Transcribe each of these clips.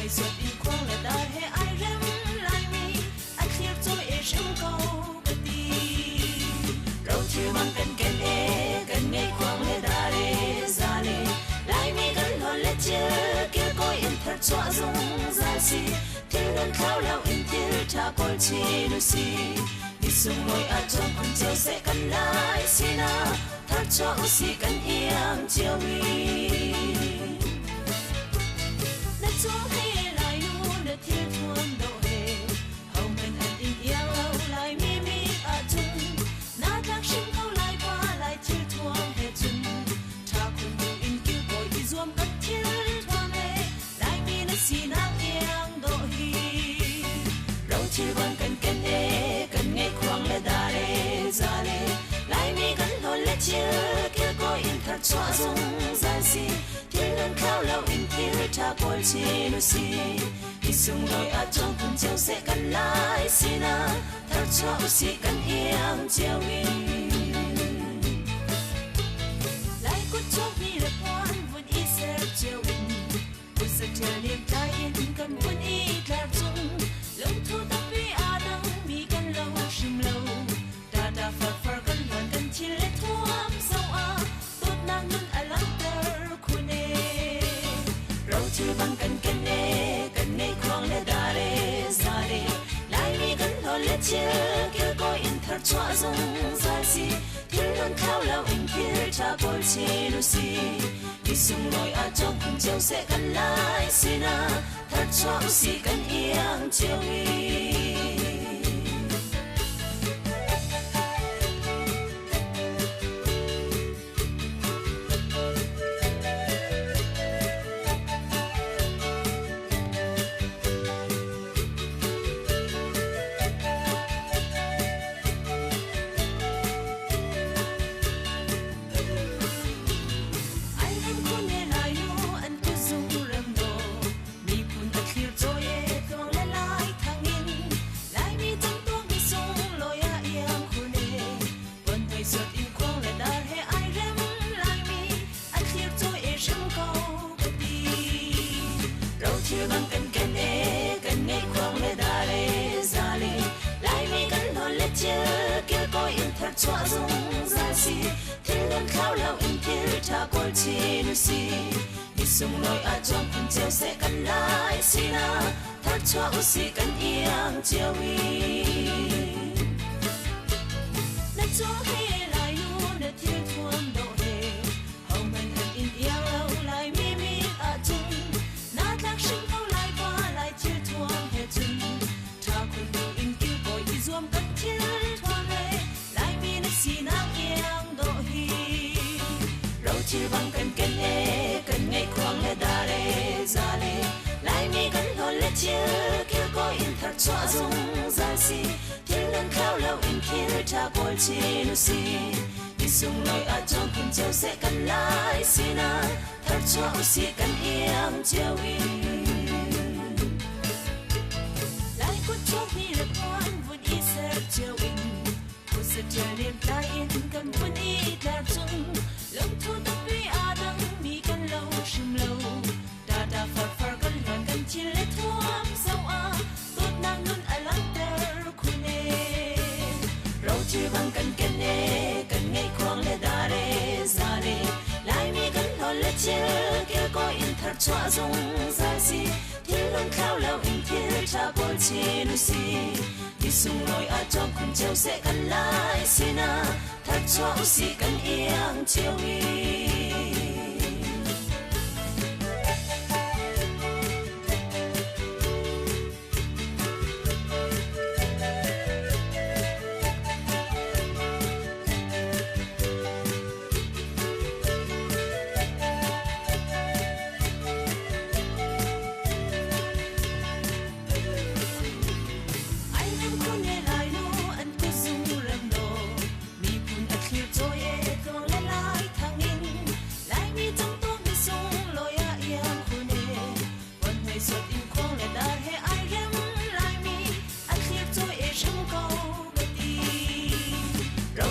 thầy suốt in khoang là ta hay ai rem lại mi anh khiếp tôi e rem câu bất đi rau chiều bằng cần ngay khoang là ta để ra lệ lại mi gần hồn lệ chưa kia coi in thật xóa dung ra si thiên đơn khao lao in tiêu cha col chi nu si đi sung ngồi ở trong con chiều sẽ cần lại xin à thật cho si cần yên chiều mi nát cho hay lại nu nát thiên thuần độ hè hồng men anh in yêu lâu lại mi mi ở chung nát đang sinh câu lại qua lại thiên thuần hè chung cha cùng yêu in kêu gọi đi zoom cất thiên thuần hè lại mi nát si nát yên độ hi rau chiều bằng cần ngay khoang là ta để ra lệ lại mi gần hồn lệ chưa kia coi in thật xóa dung ra si thiên đơn khao lao in kia cha col chi nu si đi sung đôi ở trong cùng chiều sẽ cần lại xin à thật cho si cần yên chiều mi lại cút chốc đi là quan vẫn ý sẽ chiều in buổi sáng chờ liềm tai yên cần vẫn ý là dung lông thu ta vì à đắng mi cần lâu sim lâu ta ta phật cần hoàn cần chi lệ thuốc sâu à tốt năng nun à lăng tơ khuê rau chiều bằng cần ngay khoang lệ ta để ra lệ lại mi gần hồn lệ chưa kia coi in thật xóa dung ra si thiên đơn khao lao in kia cha col chi nu si đi sung ngồi ở trong cùng chiều sẽ cần lại xin à thật cho si cần yên chiều mi cần ngay khoang lệ ta để ra lệ lại mi gần hồn lệ chưa kia coi in thật xóa dung ra si thiên đơn khao lao in kia cha col chi nu si đi sung đôi ở trong cùng chiều sẽ cần lại xin à thật cho si cần yên chiều mi nát cho hay lại nu nát thiên thuần độ hè hồng men anh in yêu lâu lại mi mi ở chung nát đang sinh câu lại qua lại thiên thuần hè chung cha cùng yêu in kêu gọi đi zoom cất thiên thuần hè lại mi nát si nát yên độ hi rau chiều bằng cần ngay khoang lệ ta để ra lệ lại mi gần hồn lệ chưa kia coi in thật xóa dung ra si thiên đơn khao lao in kia cha col chi nu si đi sung ngồi ở trong cùng chiều sẽ cần lại xin à thật cho si cần yên chiều mi lại cút chốc đi là quan vẫn ý sẽ chiều in buổi sáng chờ liềm tai yên cần vẫn ý là dung lông thu ta vì à đắng mi cần lâu sim lâu ta ta phật cần hoàn cần chi lệ thuốc sâu à tốt năng nun à lăng tơ khuê rau chiều bằng cần ngay khoang lệ ta để ra lệ lại mi gần hồn lệ chưa kia coi in thật xóa dung ra si thiên đơn khao lao in kia cha col chi nu si đi sung ngồi ở trong cùng chiều sẽ cần lại xin à thật cho si cần yên chiều mi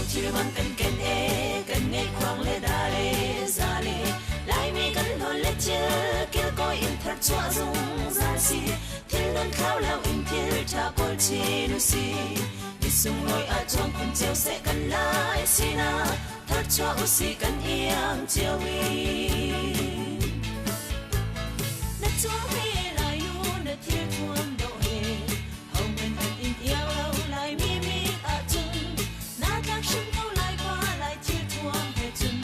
chiều bằng cần ngay khoang lệ ta để ra lệ lại mi gần hồn lệ chưa kia coi in thật xóa dung ra si cha col chi nu si đi sung loi a chong kun chiao sẽ kan lai sina thar cho u si kan iang chiao wi na cho he lai nu na thier thuam do he hồng men an in iao lo lai mi mi a chung na tak shin ko lai qua lai thier thuam he chung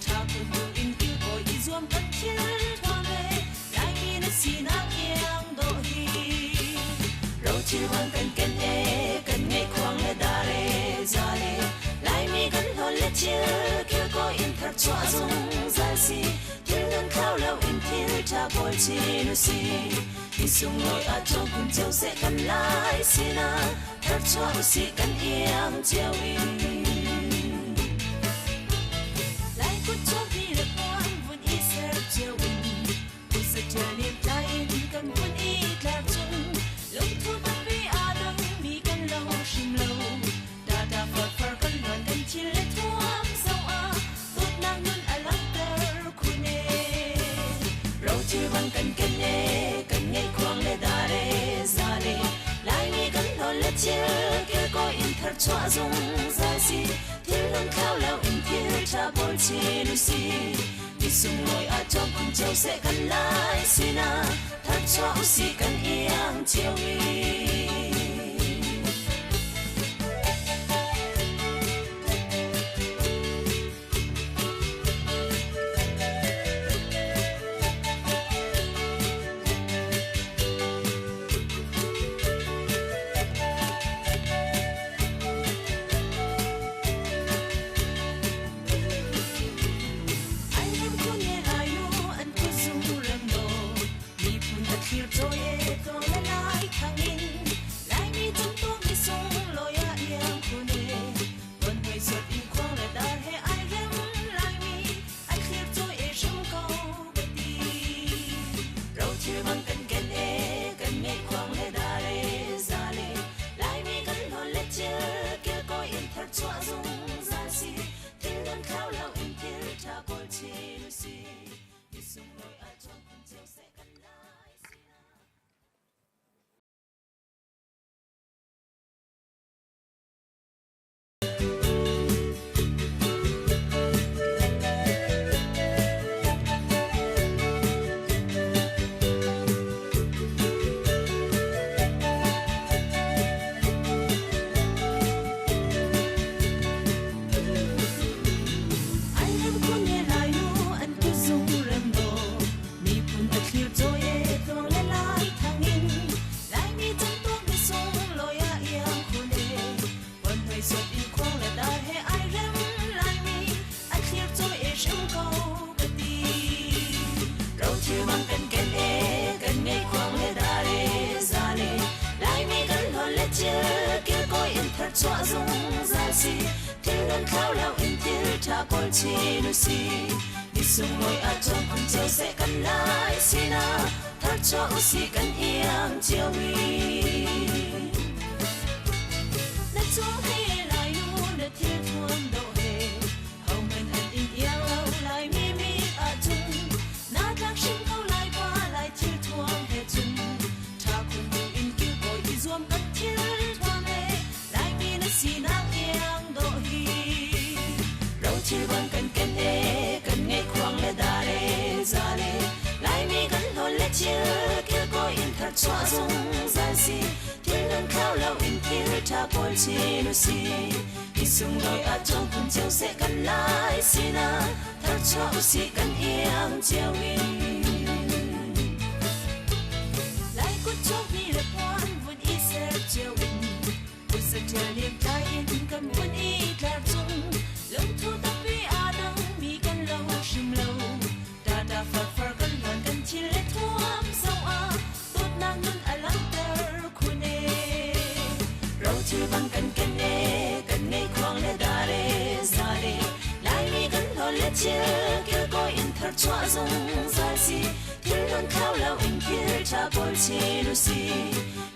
tha kun du in kil ko i zuam kan thier thuam he lai mi na si na iang do hi ro chi wang kan ken e kan ngai kwang le da re za le lai mi kan hol le chiel kil ko in thar chwa zung za si thil nan khao lo in thil cha kol chi nu si đi sung loi a chong kun chiao sẽ kan lai sina thar chwa u si kan iang chiao wi lai ku chok hi le pon vun i ser chiao wi ku sa cha lim tai in kan vun i tlar chung lung thu ta pi a dang mi kan lo shim lo da da far far kan lon kan chi le thuam sau a tot nang nun a lang ter khu ne ro chi wang kan ken ne kan ngai kwang le da re za le lai mi kan lon le chiel ke ko in thar chwa zung za si thil nan khao lo in thil cha bol chi lu si đi sung loi a chong kun chiao sẽ kan lai sina thar chwa u si kan iang chiao wi chwa zung za si thil nan khao lo in thil cha kol chi nu si đi sung loi a chong kun chiao sẽ kan lai sina thar chwa u si kan iang chiao wi na cho he lai nu na thil thuam do he hồng men an in iang lo lai mi mi a chung na tak shin ko lai qua lai thil thuam he chung tha kun du in kil ko i zuam kan thil si nang iang do hi ro chi wang kan ken e kan ngai kwang le da re za le lai mi kan hol le chiel kil ko in thar chwa zung za si thil nan khao lo in thil cha kol chi nu si đi sung loi a chong kun chiao sẽ kan lai sina thar chwa u si kan iang chiao wi lai ku chok ni le pon vun i ser chiao wi sa cha lim tai in kan vun i tlar chung lung thu ta pi a dang mi kan lo shim lo da da far far kan lon kan chi le thuam sau a tot nang nun a lang ter khu ne ro chi wang kan ken ne kan ngai kwang le da re za le lai mi kan hol le chiel kil ko in thar chwa zung za si thil nan khao lo in thil cha kol chi nu si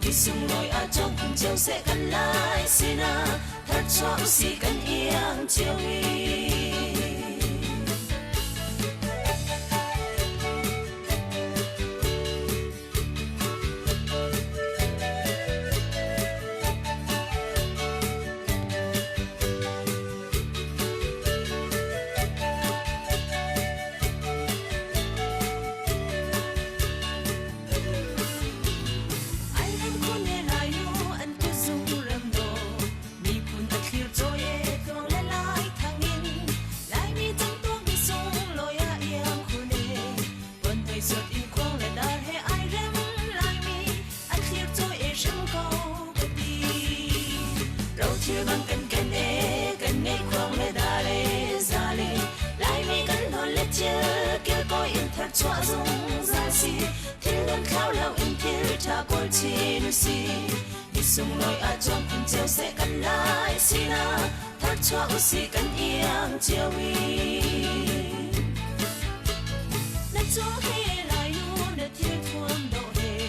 đi sung loi a chong kun chiao sẽ kan lai sina thar chwa u si kan iang chiao wi chưa bằng cần cần ngay khoang lê đà lê ra lê lại mi cần hồn lê chưa kêu coi in thật choa dung ra si thiên đơn khao lâu in thiên cha col chi nu si đi sung lối à trong cùng chiều sẽ cần lại si na thật choa u si cần yên chiều mi na cho he lại nu na thiên thuông độ he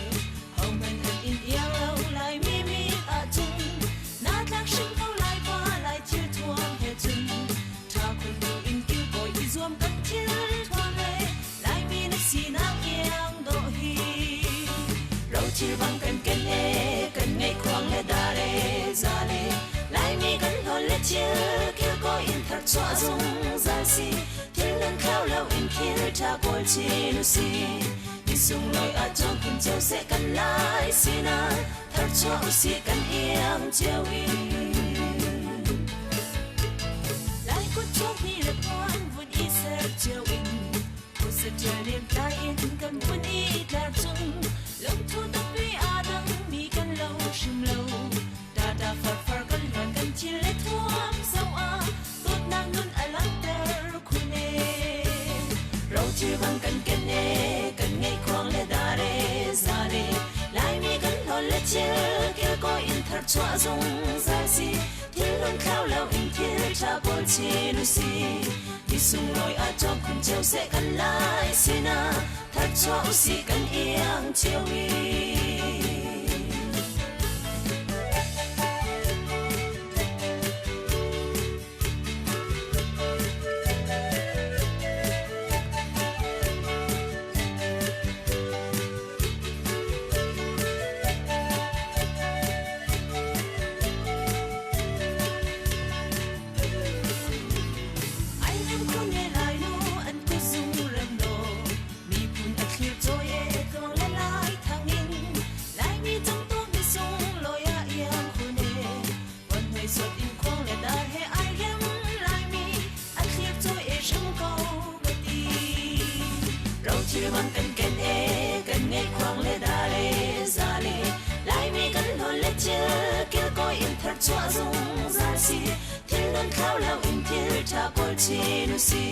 hồng hân hân in yêu lâu lại mi mi à chung na thác sinh câu lại qua lại chiều thuông he chung cha cùng độ in kêu coi đi zoom cần thiên thuông lệ lại mi na si na yên độ hi râu chiều bằng cần ngay khoang lê đà lê ra lê lại mi cần hồn lê chiều kêu coi in thật choa dung ra si thiên đơn khao lâu in thiên cha col chi nu si đi sung lối à trong cùng chiều sẽ cần lại si na thật choa u si cần yên chiều lại cút chốt đi lệ quan vun y sẽ chiều u sẽ chờ đêm ta yên cầm vun y ta chung lòng thu tập vi à đắng mi cần lâu shim lâu đa phật cần hoàn cần chi lệ thuam sâu à tốt năng nun ai lắng ter kune râu chưa bằng cần ngay khoang lê đà lê ra lê lại mi cần hồn lê chưa kêu coi in thật choa dung ra si thiên luôn khao lâu in thiên cha col chi nu si đi sung lối à trong cùng chiều sẽ cần lại si na thật choa u si cần yên chiều bằng cần ngay khoang lê đà lê ra lê lại mi cần hồn lê chưa kêu coi in thật choa dung ra si thiên đơn khao lâu in thiên cha col chi nu si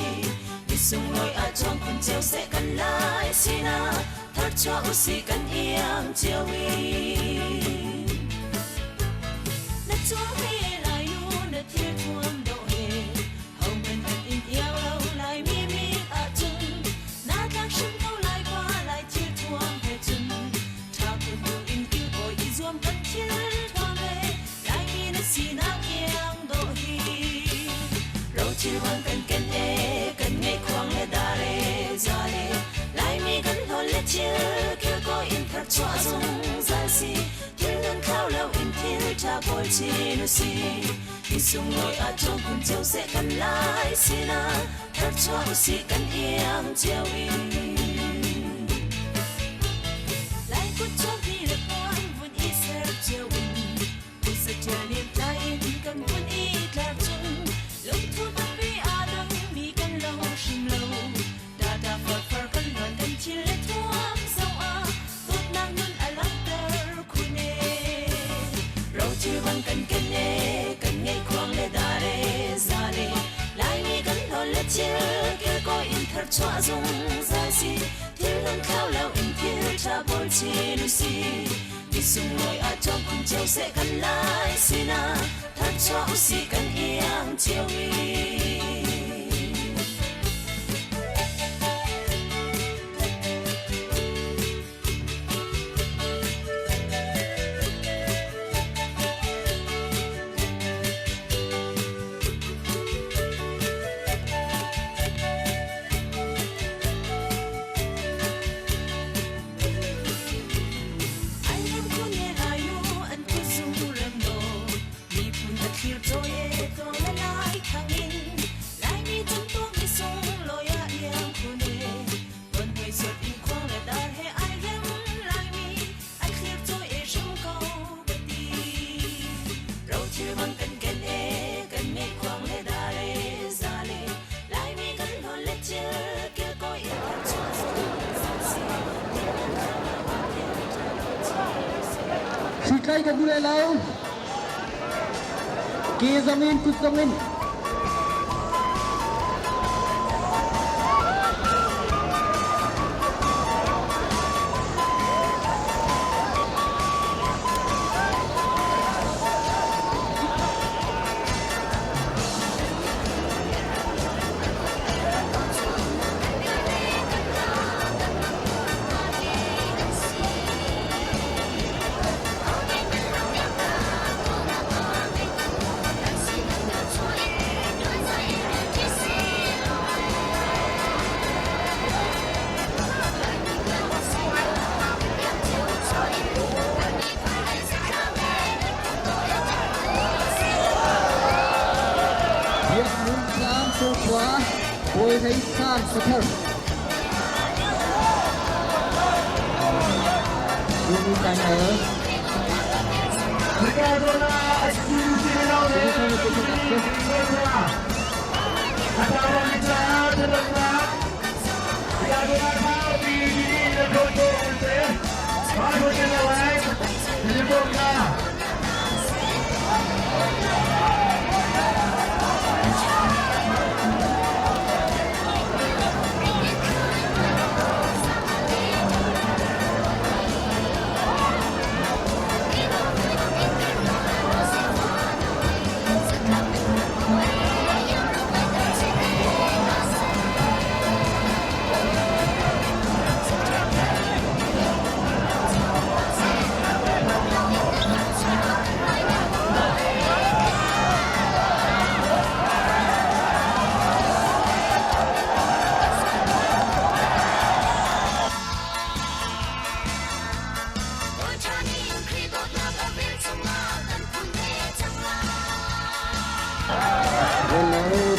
đi sung lối à trong cùng chiều sẽ cần lại si na thật choa u si cần yên chiều na cho he lại nu na thiên thuông độ he hồng hân hân in yêu lâu lại mi mi à chung na thác sinh câu lại qua lại chiều thuông he chung cha cùng độ in kêu coi đi zoom cần thiên thuông lệ lại mi na si na yên độ hi râu chiều bằng cần ngay khoang lê đà lê ra lê lại mi cần hồn lê chiều kêu coi in thật choa dung ra si thiên đơn khao lâu in thiên cha col chi nu si đi sung lối à trong cùng chiều sẽ cần lại si na thật choa u si cần yên chiều lại cút chốt đi lệ quan vun y sẽ chiều u sẽ chờ đêm ta yên cầm vun y ta chung lòng thu tập vi à đắng mi cần lâu shim lâu đa phật cần hoàn cần chi lệ thuam sâu à tốt năng nun ai lắng ter kune râu chưa bằng cần ngay khoang lê đà lê ra lê lại mi cần hồn lê chưa kêu coi in thật choa dung ra si thiên đơn khao lâu in thiên cha col chi nu si đi sung lối à trong cùng chiều sẽ cần lại si na thật choa u si cần yên chiều Chị cây cần đi lên đâu? Kia Dong In, Kus Dong In. Việt Minh Sam số khóa Bùi Thấy San số thơ Bùi Thấy San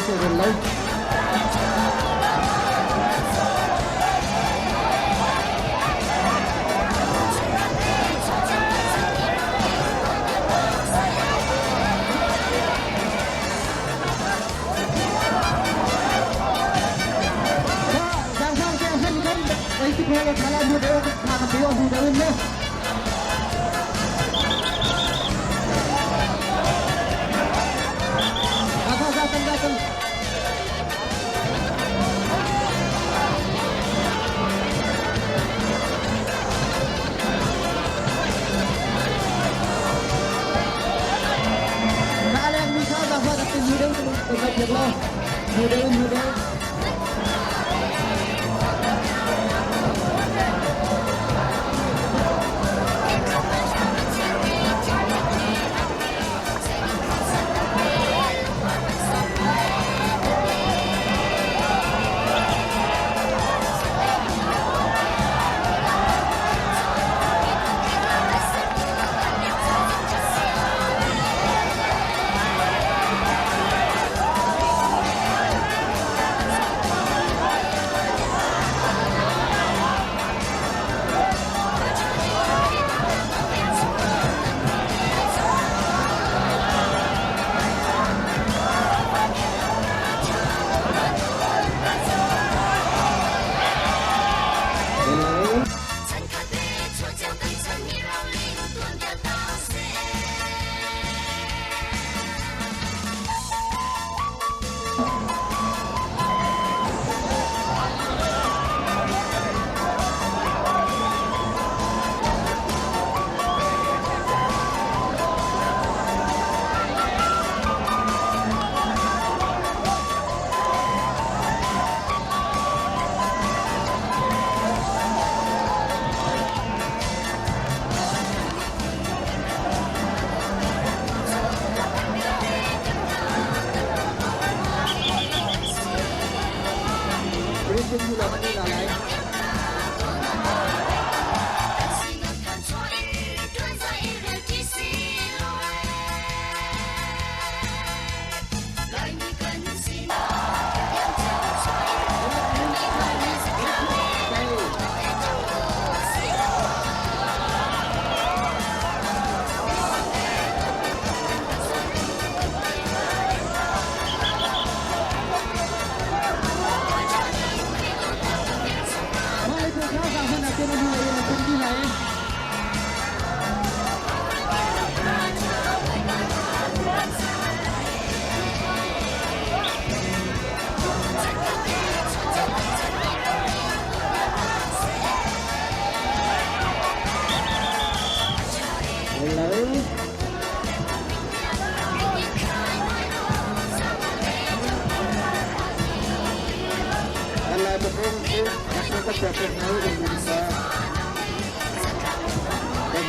ở gần lâu Giang Phong sẽ hân không ấy tiếp theo là khá là một điều thả cầm biểu hùng đỡ nhé ra sân kalian bisa bahwa tapi hidung tetap jelas hidung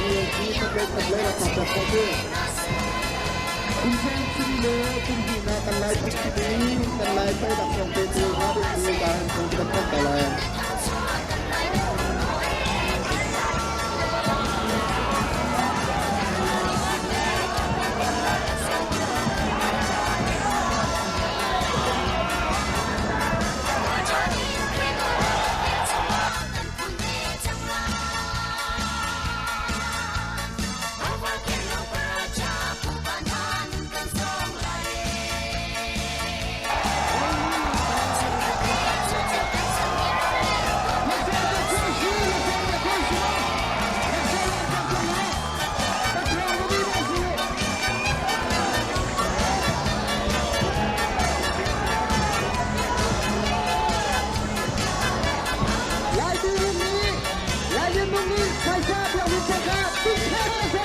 qui s'appelle la carte française.คุณแฟนซีเลยคุณพี่นาตันไลฟ์ที่นี่ตันไลฟ์ไปดักของเป็นตัวเขาเป็นตัวการของจะต้องแต่ละลายยืนตรงนี้ใครทราบเรารู้จักกัน